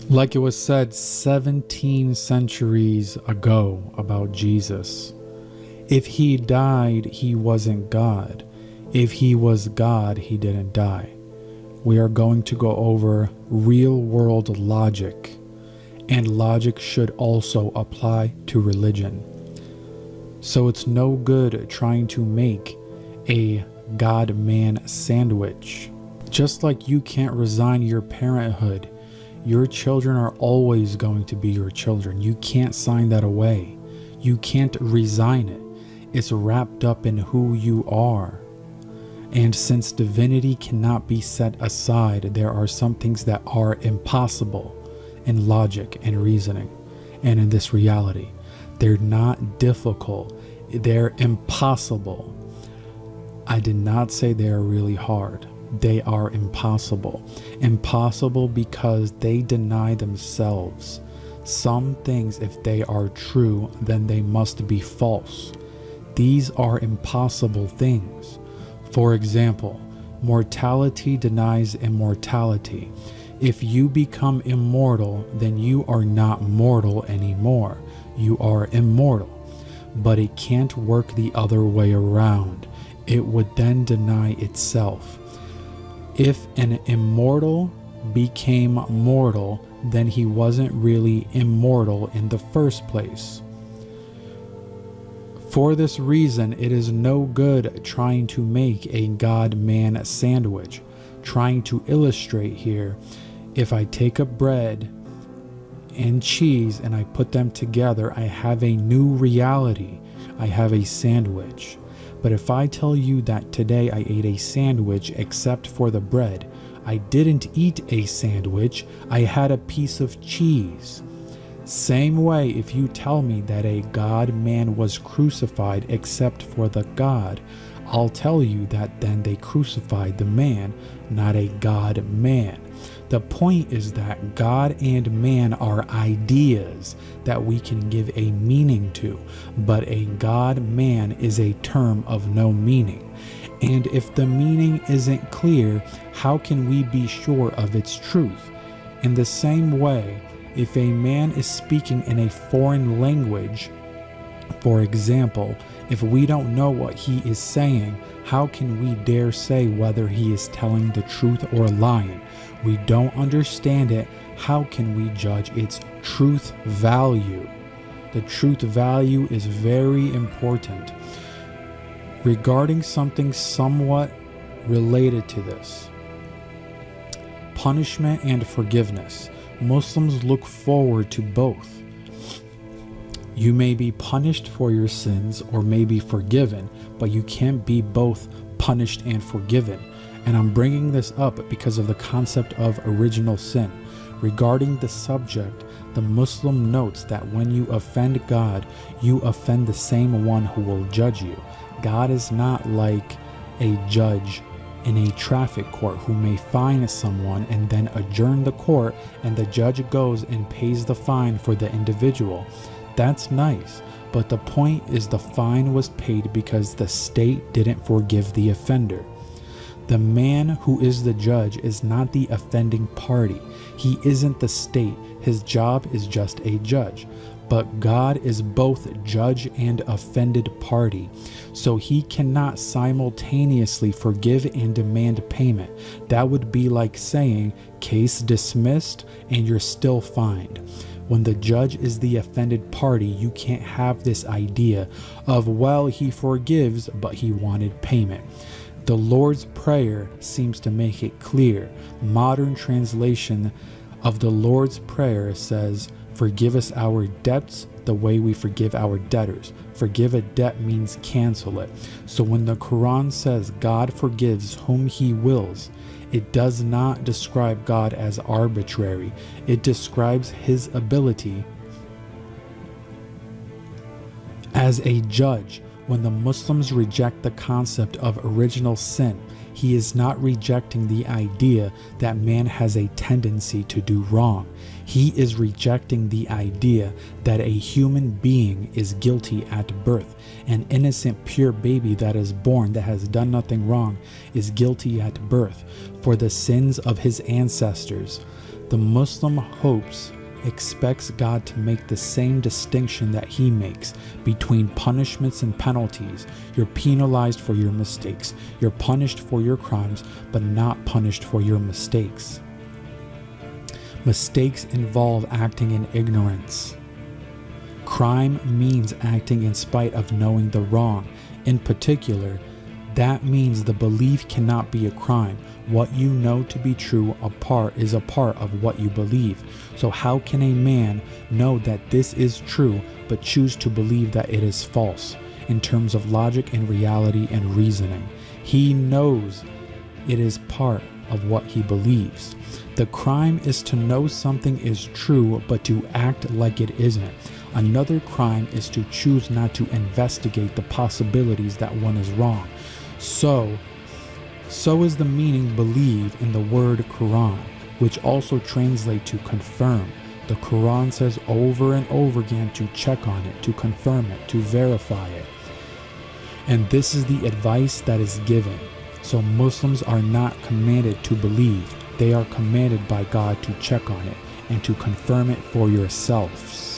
Like it was said 17 centuries ago about Jesus. If he died, he wasn't God. If he was God, he didn't die. We are going to go over real world logic, and logic should also apply to religion. So it's no good trying to make a God-man sandwich. Just like you can't resign your parenthood, your children are always going to be your children. You can't sign that away. You can't resign it. It's wrapped up in who you are. And since divinity cannot be set aside, there are some things that are impossible in logic and reasoning and in this reality. They're not difficult. They're impossible. I did not say they are really hard. They are impossible. Impossible because they deny themselves. Some things, if they are true, then they must be false. These are impossible things. For example, mortality denies immortality. If you become immortal, then you are not mortal anymore. You are immortal. But it can't work the other way around. It would then deny itself. If an immortal became mortal, then he wasn't really immortal in the first place. For this reason, it is no good trying to make a God-man sandwich. Trying to illustrate here, if I take a bread and cheese and I put them together, I have a new reality. I have a sandwich. But if I tell you that today I ate a sandwich except for the bread, I didn't eat a sandwich, I had a piece of cheese. Same way, if you tell me that a God-man was crucified except for the God, I'll tell you that then they crucified the man, not a God-man. The point is that God and man are ideas that we can give a meaning to, but a God-man is a term of no meaning. And if the meaning isn't clear, how can we be sure of its truth? In the same way, if a man is speaking in a foreign language, for example, if we don't know what he is saying, how can we dare say whether he is telling the truth or lying? We don't understand it. How can we judge its truth value? The truth value is very important. Regarding something somewhat related to this, punishment and forgiveness. Muslims look forward to both. You may be punished for your sins or may be forgiven, but you can't be both punished and forgiven. And I'm bringing this up because of the concept of original sin. Regarding the subject, the Muslim notes that when you offend God, you offend the same one who will judge you. God is not like a judge in a traffic court who may fine someone and then adjourn the court and the judge goes and pays the fine for the individual. That's nice, but the point is the fine was paid because the state didn't forgive the offender. The man who is the judge is not the offending party. He isn't the state. His job is just a judge. But God is both judge and offended party, so he cannot simultaneously forgive and demand payment. That would be like saying, case dismissed, and you're still fined. When the judge is the offended party, you can't have this idea of, well, he forgives, but he wanted payment. The Lord's Prayer seems to make it clear. Modern translation of the Lord's Prayer says, forgive us our debts the way we forgive our debtors. Forgive a debt means cancel it. So when the Quran says God forgives whom he wills, it does not describe God as arbitrary. It describes his ability as a judge. When the Muslims reject the concept of original sin, he is not rejecting the idea that man has a tendency to do wrong. He is rejecting the idea that a human being is guilty at birth. An innocent, pure baby that is born that has done nothing wrong is guilty at birth for the sins of his ancestors. The Muslim expects God to make the same distinction that he makes between punishments and penalties. You're penalized for your mistakes. You're punished for your crimes, but not punished for your mistakes. Mistakes involve acting in ignorance. Crime means acting in spite of knowing the wrong. In particular, that means the belief cannot be a crime. What you know to be true is a part of what you believe. So how can a man know that this is true but choose to believe that it is false in terms of logic and reality and reasoning? He knows it is part of what he believes. The crime is to know something is true but to act like it isn't. Another crime is to choose not to investigate the possibilities that one is wrong. So is the meaning believe in the word Quran, which also translates to confirm. The Quran says over and over again to check on it, to confirm it, to verify it. And this is the advice that is given. So Muslims are not commanded to believe. They are commanded by God to check on it and to confirm it for yourselves.